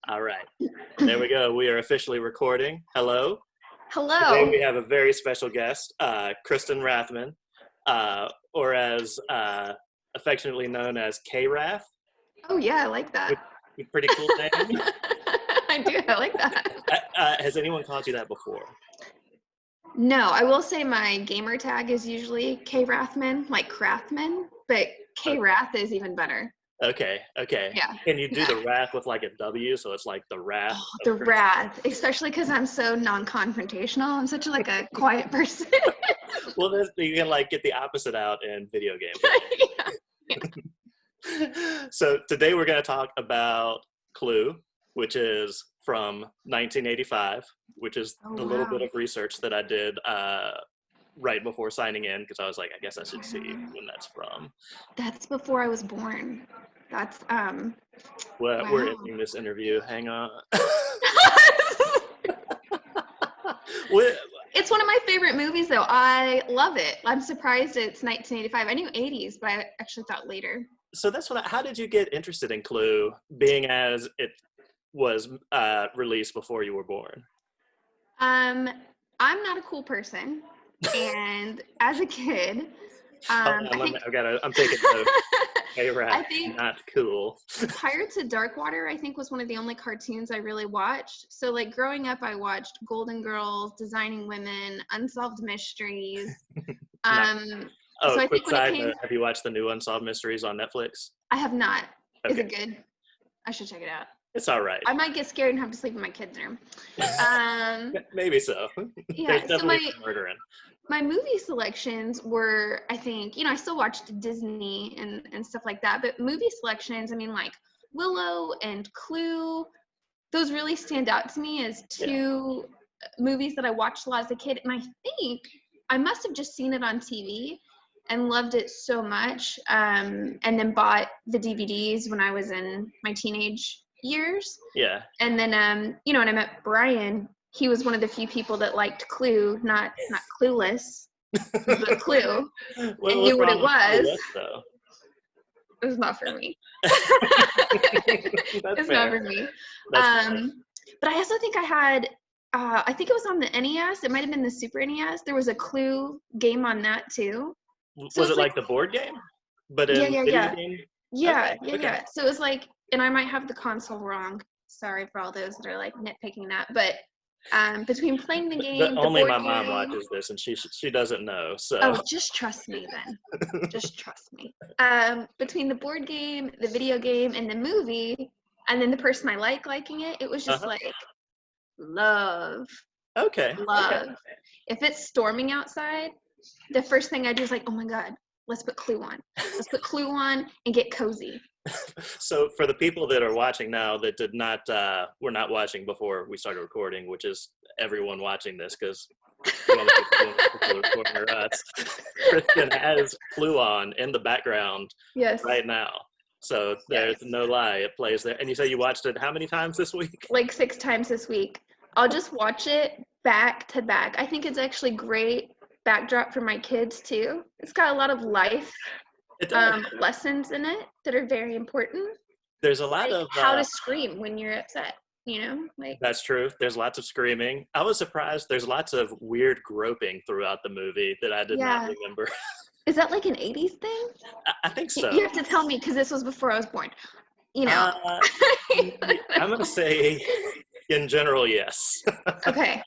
All right. There we go. We are officially recording. Hello. Today Hello. we have a very special guest, Kristen Rathman, or as affectionately known as K-Rath. Oh yeah, I like that. Pretty cool name. I do. I like that. Has anyone called you that before? No, I will say my gamer tag is usually K Rathman, like Craftman, but K Rath is even better. Okay. Yeah. Can you do Yeah. the Wrath with like a W, so it's like the Wrath? Oh, the Wrath, especially because I'm so non-confrontational. I'm such like a quiet person. Well, you can like get the opposite out in video games. Yeah. So today we're going to talk about Clue, which is from 1985, which is the little bit of research that I did right before signing in, because I was like, I guess I should see when that's from. That's before I was born. That's We're ending this interview. Hang on. It's one of my favorite movies, though. I love it. I'm surprised it's 1985. I knew 80s, but I actually thought later. So that's how did you get interested in Clue, being as it was released before you were born? I'm not a cool person, and as a kid, I'm taking notes. I think not cool. Pirates of Darkwater, I think, was one of the only cartoons I really watched. So, like, growing up, I watched Golden Girls, Designing Women, Unsolved Mysteries. Nice. So I quick think side note, have you watched the new Unsolved Mysteries on Netflix? I have not. Okay. Is it good? I should check it out. It's all right. I might get scared and have to sleep in my kid's room. Maybe so. Yeah, There's definitely murder in. My movie selections were, I think, I still watched Disney and stuff like that, but movie selections, I mean, like Willow and Clue, those really stand out to me as two movies that I watched a lot as a kid. And I think I must have just seen it on TV and loved it so much, and then bought the DVDs when I was in my teenage years. Yeah. And then, when I met Brian, he was one of the few people that liked Clue, not Clueless, but Clue, and knew what it was. Though? It was not for me. It's not for me. But I also think I had, I think it was on the NES. It might have been the Super NES. There was a Clue game on that too. So was it like the board game? But in video game? Yeah. So it was like, and I might have the console wrong. Sorry for all those that are like nitpicking that, but between playing the game, only my mom watches this, and she doesn't know. So just trust me then. Just trust me. Between the board game, the video game, and the movie, and then the person I liking it, it was just like love. Okay. Love. Okay. If it's storming outside, the first thing I do is like, oh my God, let's put Clue on. Let's put Clue on and get cozy. So for the people that are watching now that were not watching before we started recording, which is everyone watching this because Kristen has Clue on in the background right now. So there's no lie, it plays there. And you say you watched it how many times this week? Like 6 times this week. I'll just watch it back to back. I think it's actually great backdrop for my kids too. It's got a lot of life lessons in it that are very important. There's a lot of how to scream when you're upset, like that's true. There's lots of screaming. I was surprised there's lots of weird groping throughout the movie that I did not remember. Is that like an 80s thing? I think so. You have to tell me because this was before I was born. I'm gonna say in general, yes. Okay.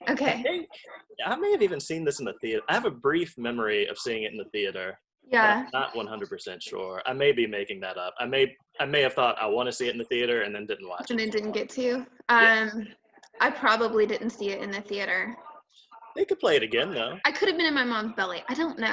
I may have even seen this in the theater. I have a brief memory of seeing it in the theater. Yeah. But I'm not 100% sure. I may be making that up. I may have thought I want to see it in the theater and then didn't watch it. And then didn't get to. I probably didn't see it in the theater. They could play it again though. I could have been in my mom's belly. I don't know.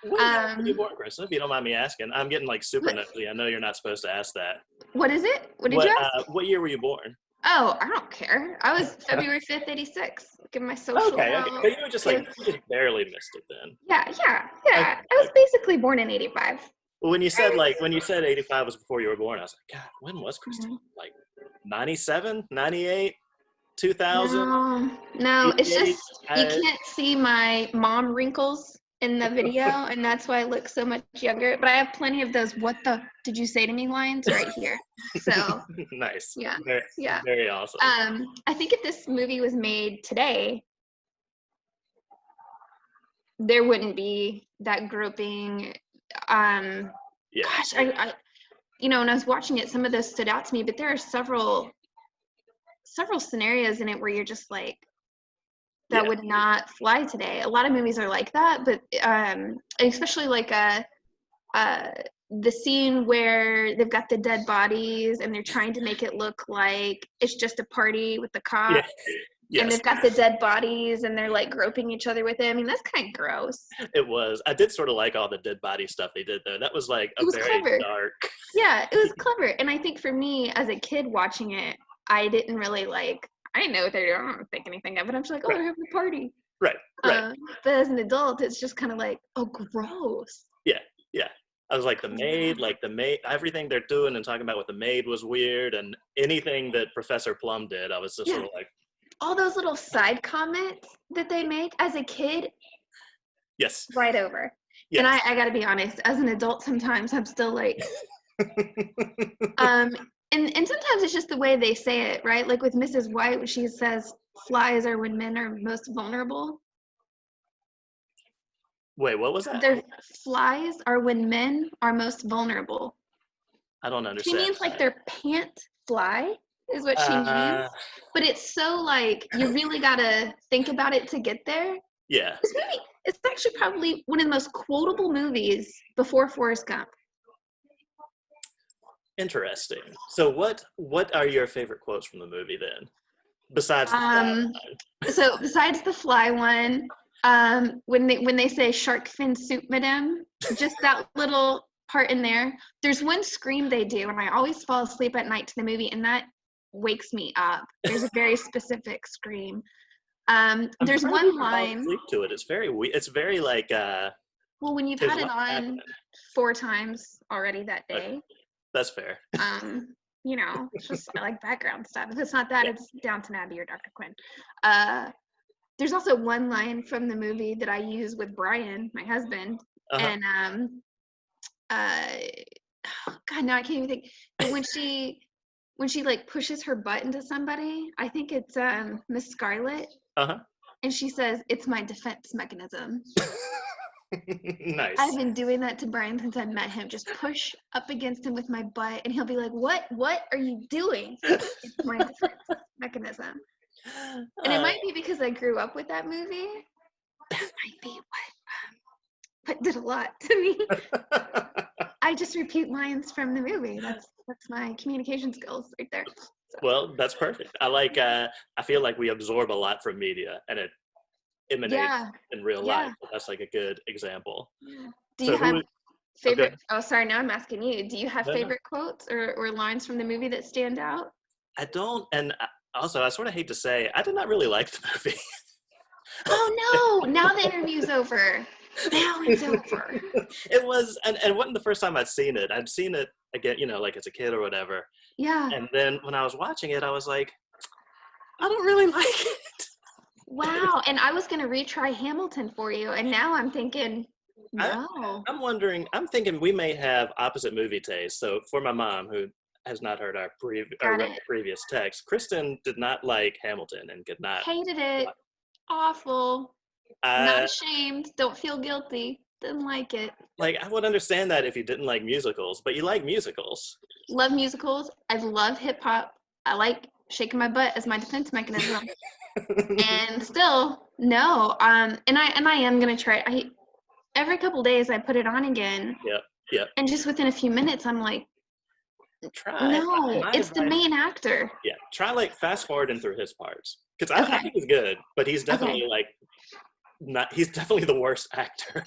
What were you born, Kristen? If you don't mind me asking, I'm getting like super nosy. I know you're not supposed to ask that. What is it? What did you ask? What year were you born? Oh, I don't care. I was February 5th, 86. Give my social. Okay. But you were just you just barely missed it then. Yeah. I was basically born in 85. Well, when you said 85 was before you were born, I was like, God, when was Kristen? Like 97, 98, 2000? No, it's just you can't see my mom wrinkles in the video, and that's why I look so much younger. But I have plenty of those "What the did you say to me" lines right here. So Nice. yeah, Very, yeah. very awesome. I think if this movie was made today, there wouldn't be that groping. Gosh, I when I was watching it, some of those stood out to me, but there are several scenarios in it where you're just like, that would not fly today. A lot of movies are like that, but especially like the scene where they've got the dead bodies and they're trying to make it look like it's just a party with the cops. Yes. And they've got the dead bodies and they're like groping each other with it. I mean, that's kind of gross. It was. I did sort of like all the dead body stuff they did though. That was like a very clever. dark. Yeah, it was clever. And I think for me as a kid watching it, I didn't really I didn't know what they're doing. I don't think anything of it. I'm just like, oh, they're having a party. Right. But as an adult, it's just kind of like, oh, gross. Yeah. I was like, the maid, everything they're doing and talking about with the maid was weird, and anything that Professor Plum did, I was just sort of like. All those little side comments that they make as a kid. Yes. Right over. Yes. And I got to be honest, as an adult, sometimes I'm still like, and sometimes it's just the way they say it, right? Like with Mrs. White, when she says, flies are when men are most vulnerable. Wait, what was that? Their flies are when men are most vulnerable. I don't understand. She means like their pant fly is what she means. But it's so like, you really got to think about it to get there. Yeah. This movie, it's actually probably one of the most quotable movies before Forrest Gump. Interesting. So what are your favorite quotes from the movie then? Besides the fly one? So besides the fly one, when they say shark fin soup, madame, just that little part in there. There's one scream they do, and I always fall asleep at night to the movie, and that wakes me up. There's a very specific scream. There's one line. Sleep to it. It's very weird. It's very like. Well, when you've had it on 4 times already that day. Okay. That's fair. It's just like background stuff. If it's not that, it's Downton Abbey or Dr. Quinn. There's also one line from the movie that I use with Brian, my husband, and God, now I can't even think. But when she like pushes her butt into somebody, I think it's Miss Scarlet. And she says, "It's my defense mechanism." Nice. I've been doing that to Brian since I met him. Just push up against him with my butt, and he'll be like, "What are you doing?" It's my defense mechanism. And it might be because I grew up with that movie. That might be what did a lot to me. I just repeat lines from the movie. That's my communication skills right there. So. Well, that's perfect. I feel like we absorb a lot from media, and it emanates in real life. So that's like a good example. Yeah. Do you have favorite? Oh, sorry. Now I'm asking you. Do you have favorite quotes or lines from the movie that stand out? I don't, and also I sort of hate to say I did not really like the movie. Oh no! Now the interview's over. Now it's over. It was, and it wasn't the first time I'd seen it. I'd seen it again, like as a kid or whatever. Yeah. And then when I was watching it, I was like, I don't really like it. Wow. And I was going to retry Hamilton for you, and now I'm thinking, no. I'm thinking we may have opposite movie tastes. So for my mom, who has not heard our previous text, Kristen did not like Hamilton and could not. Hated it. Awful. Not ashamed. Don't feel guilty. Didn't like it. Like, I would understand that if you didn't like musicals, but you like musicals. Love musicals. I love hip hop. I like shaking my butt as my defense mechanism. And still, no. And I am gonna try. Every couple days I put it on again. Yep. And just within a few minutes, I'm like, try. No, it's the main actor. Yeah, try like fast forwarding through his parts, because I think he's good, but he's definitely he's definitely the worst actor.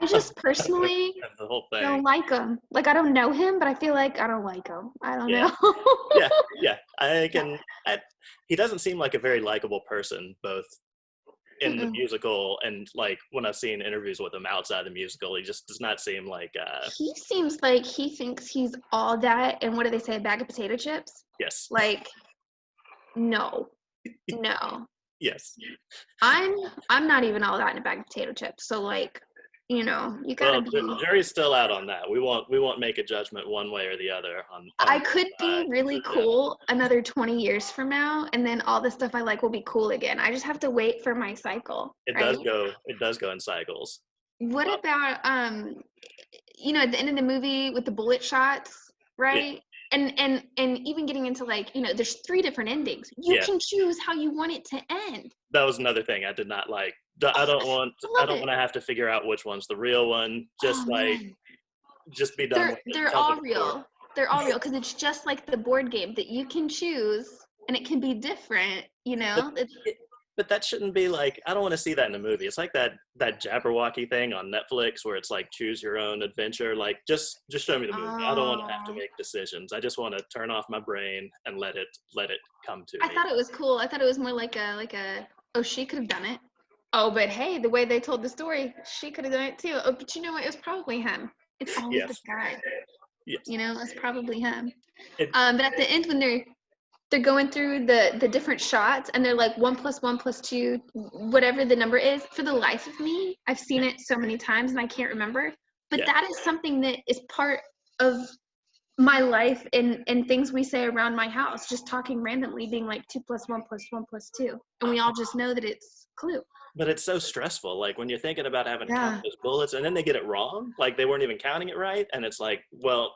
I just personally the whole thing. Don't like him. Like, I don't know him, but I feel like I don't like him. I don't know. Yeah. He doesn't seem like a very likable person, both in the musical and like when I've seen interviews with him outside the musical. He just does not seem like. He seems like he thinks he's all that, and what do they say? A bag of potato chips? Yes. Like, no. Yes. I'm not even all that in a bag of potato chips. So like, You know, you gotta Well, be. the jury's still out on that. We won't make a judgment one way or the other on I could be really cool another 20 years from now, and then all the stuff I like will be cool again. I just have to wait for my cycle, It right? does go in cycles. What about you know, at the end of the movie with the bullet shots, Yeah, right? And even getting into like, you know, there's 3 different endings. You yeah. can choose how you want it to end. That was another thing I did not like. Oh, I I love don't it. want to have to figure out which one's the real one. Oh man. Just be done They're with it. they're Tell me all the story. real. They're all real because it's just like the board game that you can choose and it can be different, you But know? it, but that shouldn't be like, I don't want to see that in a movie. It's like that Jabberwocky thing on Netflix where it's like choose your own adventure. Like just show me the movie. I don't want to have to Oh, make decisions. I just want to turn off my brain and let it come to I me. thought it was cool. I thought it was more like a oh, she could have done it. Oh, but hey, the way they told the story, she could have done it too. Oh, but you know what? It was probably him. It's always the Yes. guy. Yes. You know, it's probably him. It But at the end when they're going through the different shots and they're like 1 + 1 + 2, whatever the number is, for the life of me, I've seen it so many times and I can't remember. But yeah. that is something that is part of my life and things we say around my house, just talking randomly, being like 2 + 1 + 1 + 2. And we all just know that it's Clue. But it's so stressful. Like when you're thinking about having to count Yeah. those bullets and then they get it wrong, like they weren't even counting it right. And it's like, well,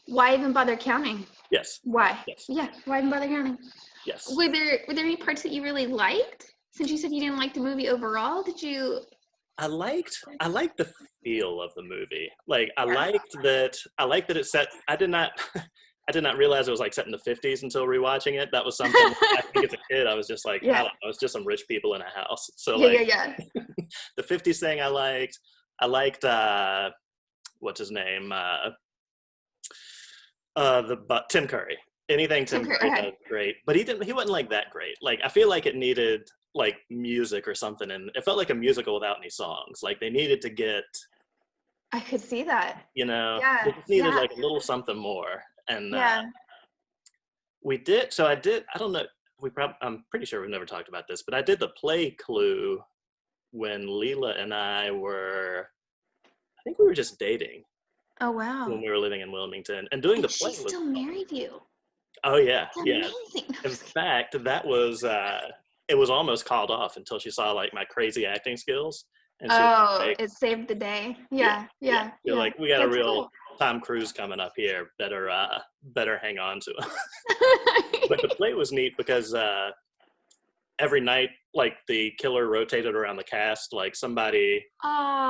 Why even bother counting? yes, Why? yes, Yeah, why even bother counting? yes. Were there any parts that you really liked? Since you said you didn't like the movie overall, did you? I liked the feel of the movie. Like Yeah. I liked that it set I did not I did not realize it was like set in the 50s until rewatching it. That was something I think as a kid I was just like, I Yeah. don't know, it's just some rich people in a house. So Yeah, like yeah, yeah. the 50s thing I liked. I liked what's his name? But Tim Curry. Anything Tim Tinker. Curry Okay. does great, but he wasn't like that great. Like I feel like it needed like music or something, and it felt like a musical without any songs. Like they needed to get, I could see that. they Yeah. just needed Yeah. like a little something more. And Yeah. we did. So I did. I don't know. I'm pretty sure we've never talked about this, but I did the play Clue when Leela and I were. I think we were just dating Oh wow. when we were living in Wilmington, and doing the And she play was still married you. oh yeah, That's yeah. amazing. No, I'm In just kidding. fact, that was it was almost called off until she saw like my crazy acting skills, and she was Oh, like, it saved the day. "Yeah, Yeah, yeah." yeah, You're yeah. like, "We got a That's real cool. Tom Cruise coming up here. Better hang on to him." But the play was neat because every night, like the killer rotated around the cast. Like somebody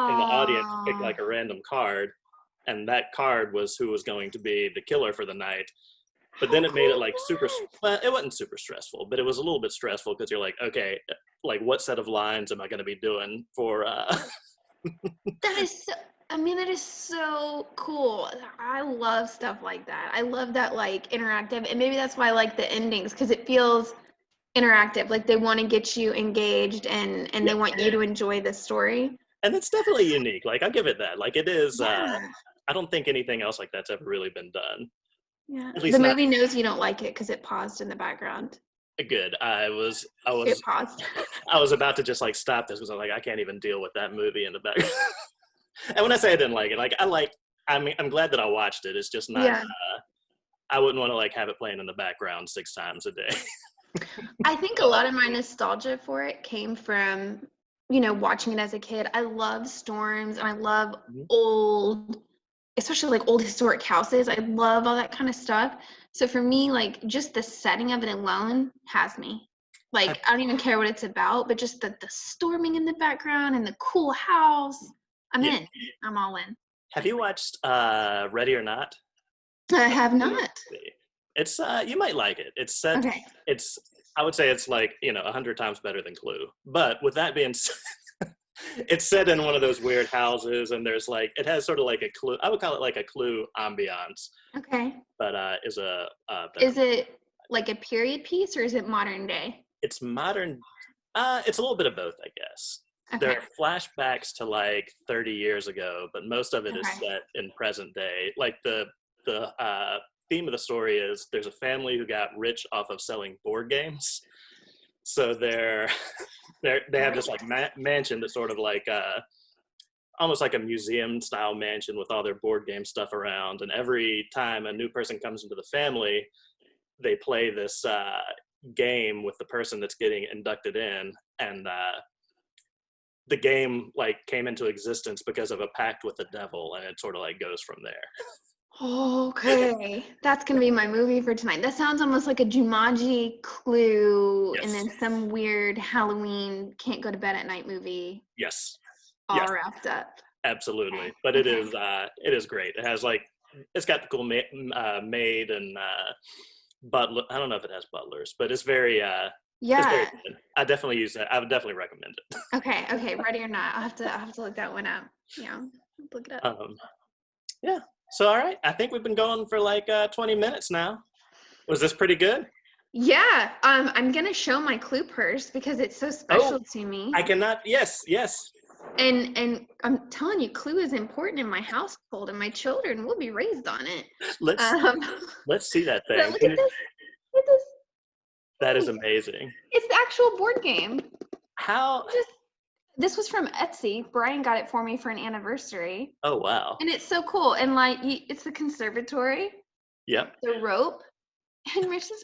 in the audience picked Oh, like a random card, and that card was who was going to be the killer for the night. But how then it made cool it is like that? well, it wasn't super stressful, but it was a little bit stressful because you're like, okay, like what set of lines am I going to be doing for That is so, I mean, that is so cool. I love stuff like that. I love that like interactive, and maybe that's why I like the endings because it feels interactive. Like they want to get you engaged and yeah. they want you to enjoy the story. And it's definitely unique. Like I'll give it that. Like it is Yeah, I don't think anything else like that's ever really been done. yeah. At The least not movie knows you don't like it because it paused in the background. good. It paused. I was about to just like stop this because I'm like I can't even deal with that movie in the background. And when I say I didn't like it, like I mean I'm glad that I watched it. It's just not Yeah. I wouldn't want to like have it playing in the background 6 times a day. I think a lot of my nostalgia for it came from, you know, watching it as a kid. I love storms and I love Mhm. old, especially like old historic houses. I love all that kind of stuff. So for me, like just the setting of it alone has me. Have, Like I don't even care what it's about, but just the storming in the background and the cool house. I'm yeah. in. I'm all in. Have you watched Ready or Not? I have not. It's you might like it. Okay. It's I would say it's like, 100 times better than Clue. But with that being said, it's set in one of those weird houses and there's like it has sort of like a Clue. I would call it like a Clue ambiance, Okay. but is a better. Is it like a period piece or is it modern day? It's modern. It's a little bit of both, I guess. There Okay. are flashbacks to like 30 years ago, but most of it is Okay. set in present day. Like the theme of the story is there's a family who got rich off of selling board games. So they have this Great. like mansion that's sort of like almost like a museum style mansion with all their board game stuff around. And every time a new person comes into the family, they play this game with the person that's getting inducted in. And the game like came into existence because of a pact with the devil, and it sort of like goes from there. Okay, that's gonna be my movie for tonight. That sounds almost like a Jumanji, Clue, Yes. and then some weird Halloween can't go to bed at night movie. Yes. All wrapped up. Absolutely. Okay. But it is great. It has like, it's got the cool maid and butler. I don't know if it has butlers, but it's very it's very good. I definitely use that. I would definitely recommend it. Okay, ready or not, I'll have to look that one up. Yeah, look it up. Yeah. So all right, I think we've been going for like 20 minutes now. Was this pretty good? Yeah. I'm gonna show my Clue purse because it's so special to me. I cannot. Yes. And I'm telling you, Clue is important in my household, and my children will be raised on it. Let's see that thing. Look at this. Look at this. That is amazing. It's the actual board game. How? This was from Etsy. Brian got it for me for an anniversary. Oh, wow. And it's so cool. And like, it's the conservatory. Yep. The rope. And Mrs.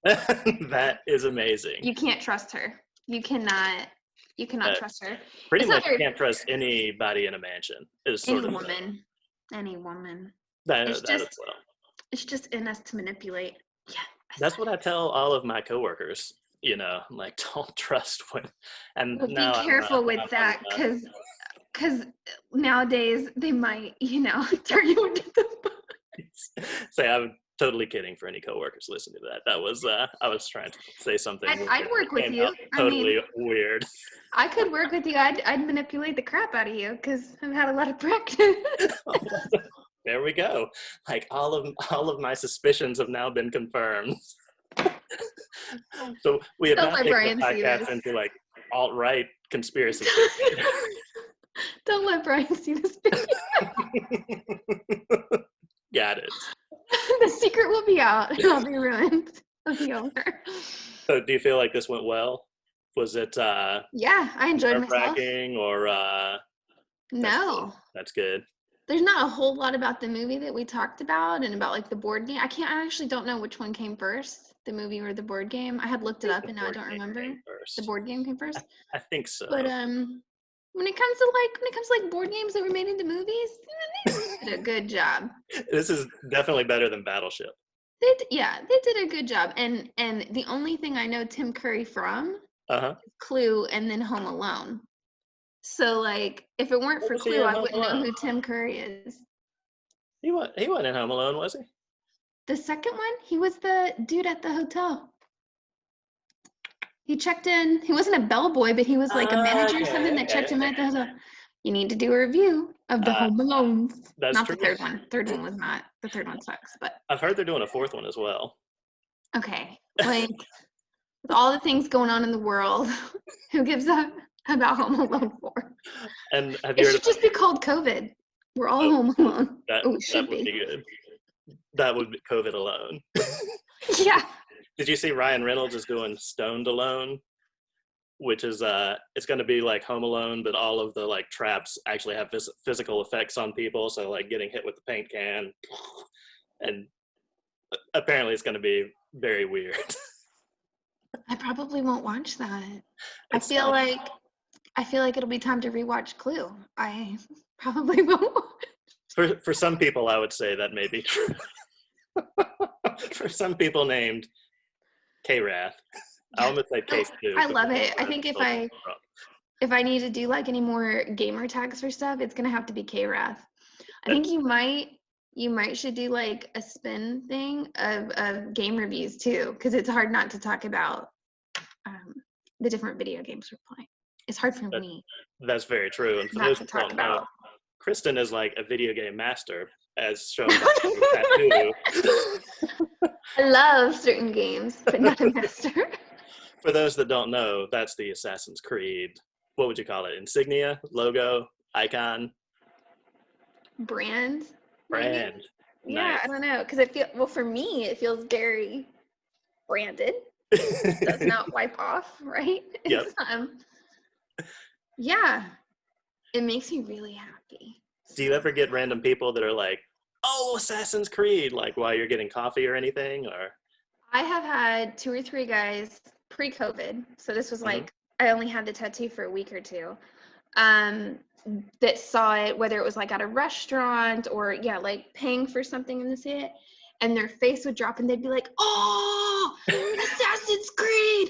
Peacock. That is amazing. You can't trust her. You cannot trust her. Pretty much you can't trust anybody in a mansion. Any woman. It's just in us to manipulate. Yeah. That's what I tell all of my coworkers. You know, like, don't trust when. And well, be careful with that, because nowadays they might, turn you into the bugs. Say, I'm totally kidding for any coworkers listening to that. That was I was trying to say something. I'd work with you. Totally weird. I could work with you. I'd manipulate the crap out of you because I've had a lot of practice. There we go. Like all of my suspicions have now been confirmed. So we have not taken the podcast into like alt-right conspiracy. Don't let Brian see this video. Got it. The secret will be out. It'll be ruined. It'll be over. So do you feel like this went well? Was it yeah, I enjoyed myself. Or no. That's good. There's not a whole lot about the movie that we talked about and about like the board game. I actually don't know which one came first, the movie or the board game. I had looked it up and now I don't remember. The board game came first? I think so. But when it comes to like board games that were made into movies, they did a good job. This is definitely better than Battleship. They did a good job. And the only thing I know Tim Curry from is Clue and then Home Alone. So like, if it weren't for Clue, I wouldn't know who Tim Curry is. He wasn't in Home Alone, was he? The second one, he was the dude at the hotel. He checked in. He wasn't a bellboy, but he was like a manager or something that checked him at the hotel. You need to do a review of the Home Alones. That's not true. The third one. Third one was not. The third one sucks. But I've heard they're doing a fourth one as well. Okay, like with all the things going on in the world, who gives up about Home Alone 4? And it should just be called COVID. We're all home alone. That would be good. That would be COVID alone. Yeah. Did you see Ryan Reynolds is doing Stoned Alone, which is it's going to be like Home Alone, but all of the like traps actually have physical effects on people. So like getting hit with the paint can, and apparently it's going to be very weird. I probably won't watch that. I feel like it'll be time to rewatch Clue. I probably won't. For some people, I would say that may be true. For some people named K-Rath. I almost said K2. I love it. I think if I need to do like any more gamer tags for stuff, it's gonna have to be K-Rath. I think you might should do like a spin thing of game reviews too, because it's hard not to talk about the different video games we're playing. It's hard for me. That's very true. And for those who don't know, Kristen is like a video game master, as shown by her tattoo. I love certain games, but not a master. For those that don't know, that's the Assassin's Creed. What would you call it? Insignia, logo, icon, brand. Yeah, nice. I don't know, because for me, it feels very branded. It does not wipe off, right? Yep. Yeah. It makes me really happy. Do you ever get random people that are like, oh, Assassin's Creed, like while you're getting coffee or anything? Or I have had 2 or 3 guys pre-COVID, so this was Mhm. like I only had the tattoo for a week or two, um, that saw it, whether it was like at a restaurant or like paying for something and to see it, and their face would drop and they'd be like, "Oh, Assassin's Creed!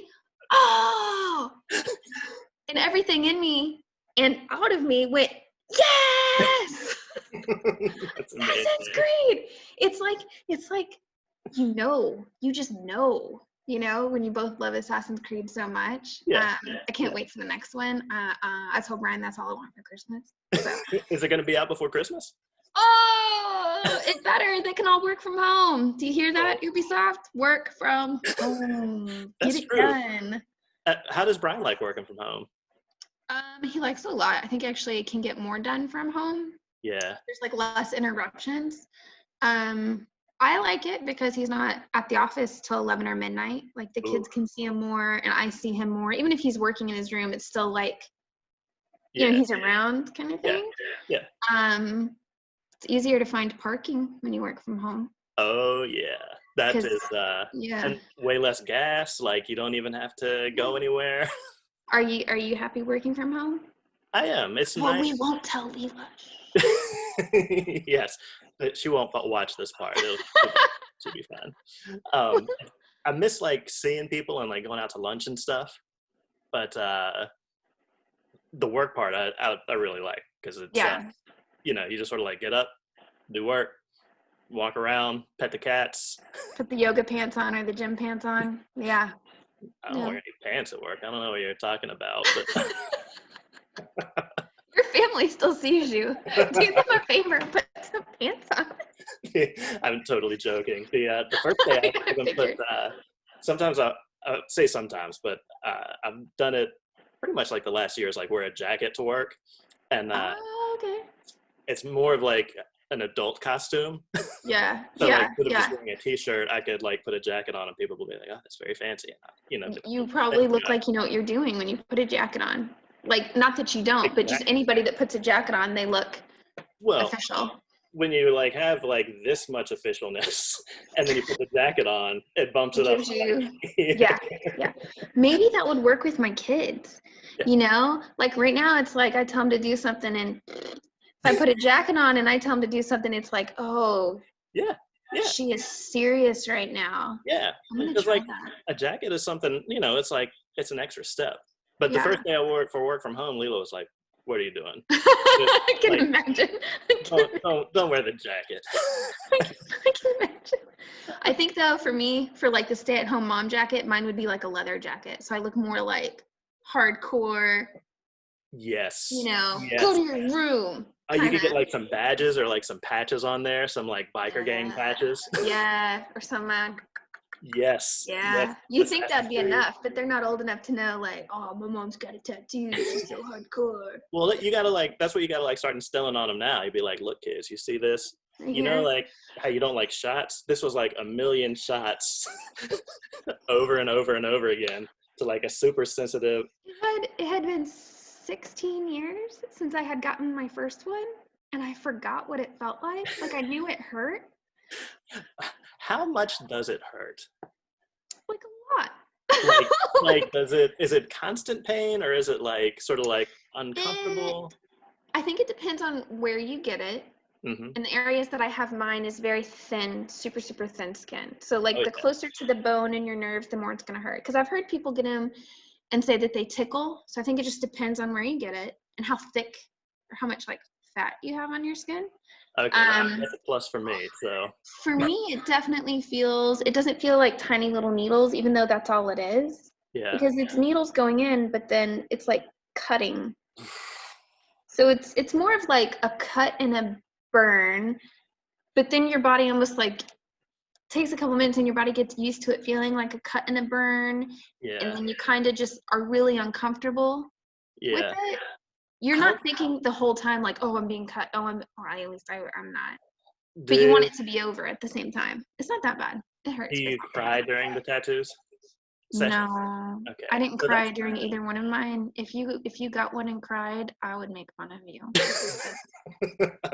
Oh!" And everything in me and out of me went, "Yes! That's Assassin's amazing. Creed!" It's like you just know, when you both love Assassin's Creed so much. Yeah, I can't yeah. wait for the next one. I told Brian that's all I want for Christmas. So, Is it going to be out before Christmas? oh, it's better. They can all work from home. Do you hear Oh, that, Ubisoft? Work from home. Get that's it true. done. How does Brian like working from home? He likes it a lot. I think actually it can get more done from home. Yeah. There's like less interruptions. Um, I like it because he's not at the office till 11 or midnight. Like the Ooh, kids can see him more and I see him more. Even if he's working in his room, it's still like, yeah, he's around kind of yeah, thing. yeah. Um, it's easier to find parking when you work from home Oh, yeah. That because, is, yeah. and way less gas. Like you don't even have to go anywhere. Are you happy working from home? I am. It's Well, nice. we won't tell Leela. Yes, but she won't watch this part. She'll be fine. I miss like seeing people and like going out to lunch and stuff, but the work part I really like because it's Yeah. you just sort of like get up, do work, walk around, pet the cats. Put the yoga pants on or the gym pants on. Yeah. I don't Yeah. wear any pants at work. I don't know what you're talking about, but Your family still sees you. Do them a favor, put some pants on. I'm totally joking. The first day I I even put. figured. Sometimes I say sometimes, but I've done it pretty much like the last year is like wear a jacket to work, and Oh, okay. it's more of like an adult costume. Yeah, So like yeah, instead of just yeah. wearing a t-shirt, I could like put a jacket on, and people will be like, "Oh, that's very fancy." You Thank probably you. look like you know what you're doing when you put a jacket on. Like, not that you don't, but just Exactly. anybody that puts a jacket on, they look Well, official. when you like have like this much officialness, and then you put the jacket on, it bumps It it up. gives you, Yeah. yeah, yeah. Maybe that would work with my kids. Like right now, it's like I tell them to do something, and if I put a jacket on and I tell them to do something, it's like, oh, Yeah. Yeah. she is serious right now. Yeah, I'm gonna because try like that. a jacket is something, it's like it's an extra step. But the Yeah. first day I wore it for work from home, Lila was like, "What are you doing? I can Like, imagine. don't wear the jacket." I can imagine. I think though, for me, for like the stay-at-home mom jacket, mine would be like a leather jacket. So I look more like hardcore, Yes, go yes. to your room You kind could of. get like some badges or like some patches on there, some like biker gang Yeah. patches. Yeah. Or some, Yes, yes. yeah. You think Assassin's that'd be Creed. enough, but they're not old enough to know, like, oh, my mom's got a tattoo. She's so hardcore. Well, you gotta like that's what you gotta like start instilling on them now. You'd be like, "Look, kids, you see this? Right here. Like how you don't like shots? This was like a million shots over and over and over again to like a super sensitive." It had been 16 years since I had gotten my first one, and I forgot what it felt like. Like I knew it hurt, How much does it hurt? like a lot. Like is it constant pain or is it like sort of like it, uncomfortable? I think it depends on where you get it. Mm-hmm. And the areas that I have mine is very thin, super, super thin skin. So like Oh the closer to the bone and your nerves, the more it's gonna hurt. Because I've heard people get them and say that they tickle. So I think it just depends on where you get it and how thick or how much like fat you have on your skin. Yeah. Okay, Um, that's a plus for me. So for me, it definitely it doesn't feel like tiny little needles, even though that's all it is. yeah, Because it's needles going in, but then it's like cutting. So it's more of like a cut and a burn, but then your body almost like takes a couple minutes and your body gets used to it feeling like a cut and a burn, and yeah, then you kind of just are really uncomfortable with yeah. it. You're How not thinking the whole time like, oh, I'm being cut. Oh, or at least I'm not. But you want do it to be over at the same time. It's not that bad. It do hurts, but you it's not that cry bad. during the tattoos? sessions? No, Okay. I didn't So cry that's during either one of mine. If you got one and cried, I would make fun of you.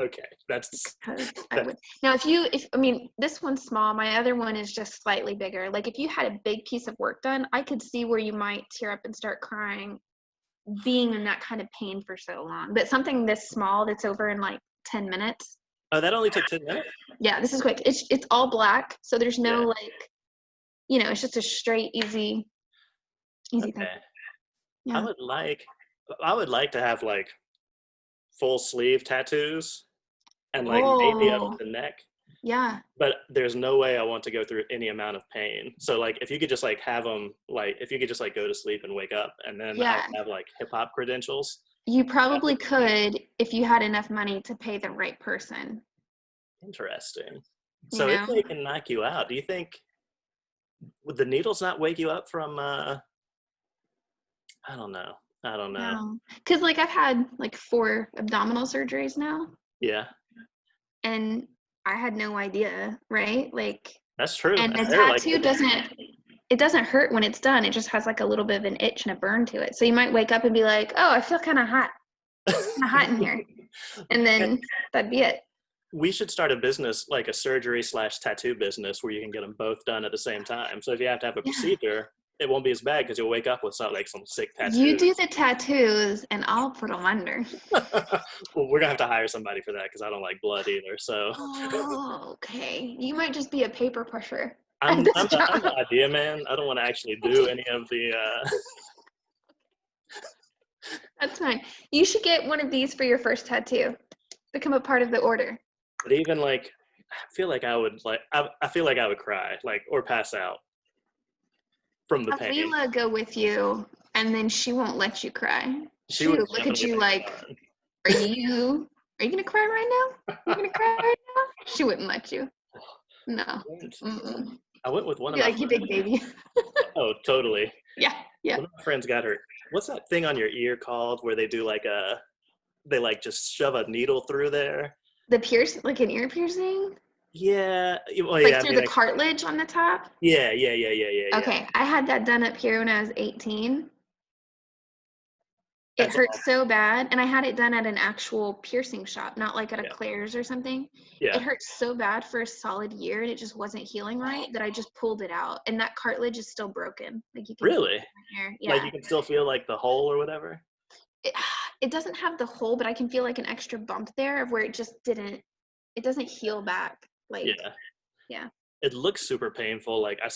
okay. That's Because I that. would. Now, if I mean, this one's small. My other one is just slightly bigger. Like if you had a big piece of work done, I could see where you might tear up and start crying, being in that kind of pain for so long. But something this small that's over in like 10 minutes. Oh, that only took 10 minutes? Yeah, this is quick. It's all black, so there's no Yeah. like, it's just a straight, easy thing. Okay. I Yeah. would like I would like to have like full sleeve tattoos and like maybe up Oh, to the neck, yeah. but there's no way I want to go through any amount of pain. So like if you could just like have them like if you could just like go to sleep and wake up and then I would Yeah. have like hip hop credentials. You That would probably be amazing. could if you had enough money to pay the right person, Interesting. you So if know? they can knock you out, do you think would the needles not wake you up from I don't know. I don't know. No. Because, like, I've had, like, 4 abdominal surgeries now, Yeah. and I had no idea, right? Like, That's true. and I the heard like tattoo doesn't hurt when it's done. It just has, like, a little bit of an itch and a burn to it. So you might wake up and be like, "Oh, I feel kinda hot. Kinda hot in here." And then that'd be it. we should start a business like a surgery slash tattoo business where you can get them both done at the same time. So if you have to have a Yeah. procedure, it won't be as bad because you'll wake up with some sick You tattoo. do the tattoos, and I'll put them under. Well, we're gonna have to hire somebody for that because I don't like blood either. So Oh, okay. You might just be a paper pusher at I'm this I'm the, I'm job. the idea man. I don't want to actually do any of the. That's fine. You should get one of these for your first tattoo. Become a part of the order. But even like, I feel like I would like. I feel like I would cry like or pass out from the Have pain. Leela go with you, and then she won't let you cry. She She would would look at definitely you make like, fun. are you gonna cry right now? Are you gonna cry right now? She wouldn't let you. No. Mm-mm. I went with one of Be my like, you big friends. baby. Oh, totally. Yeah, yeah. One of my friends got her. What's that thing on your ear called where they do like they like just shove a needle through there? The pierce, like an ear piercing? Yeah. Well, Like yeah. I through mean, the cartilage on the top? yeah. Okay, I had that done up here when I was 18. It That's hurt awesome. so bad, and I had it done at an actual piercing shop, not like at a Yeah. Claire's or something. Yeah. It hurt so bad for a solid year, and it just wasn't healing right that I just pulled it out, and that cartilage is still broken. Like you can feel Really? it right here. Like Yeah. you can still feel like the hole or whatever. It, it doesn't have the hole, but I can feel like an extra bump there of where it doesn't heal back. Like, Yeah. yeah. It looks super painful. Like I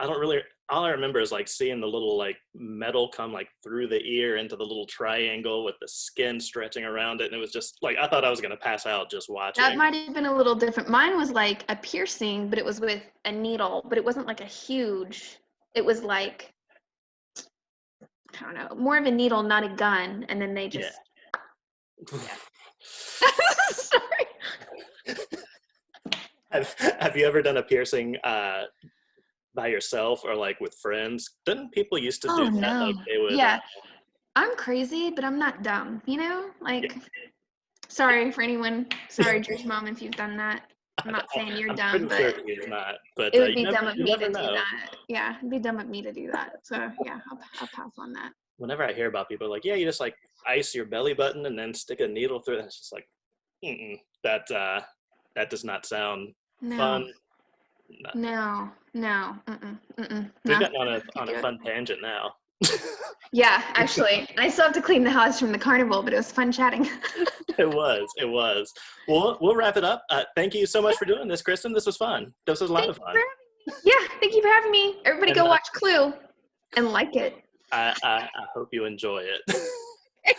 don't really. All I remember is like seeing the little like metal come like through the ear into the little triangle with the skin stretching around it, and it was just like I thought I was gonna pass out just That watching. might have been a little different. Mine was like a piercing, but it was with a needle, but it wasn't like a huge, it was like, I don't know, more of a needle, not a gun. And then they Yeah. just, yeah. Sorry. Have you ever done a piercing by yourself or like with friends? Didn't people used to do Oh that? Like no. they would. Yeah. I'm crazy, but I'm not dumb, Yeah. Like, sorry for anyone. Sorry, Drew's mom, if you've done that. I'm not saying you're I'm dumb, pretty but sure he is not. But it would be dumb of you me to never do know. that. Yeah, it'd be dumb of me to do that. So, yeah, I'll pass on that. Whenever I hear about people like, yeah, you just like ice your belly button and then stick a needle through it, it's just like, mm-mm, that does not sound No, fun. No. no. Mm-mm, We've no. gotten Can't on a do it. fun tangent now. Yeah, actually, I still have to clean the house from the carnival, but it was fun chatting. It was. It was. Well, we'll wrap it up. Thank you so much for doing this, Kristen. This was fun. This was a lot Thank of you for fun. having me. Yeah, thank you for having me. Everybody And go watch Clue and like it. I hope you enjoy it.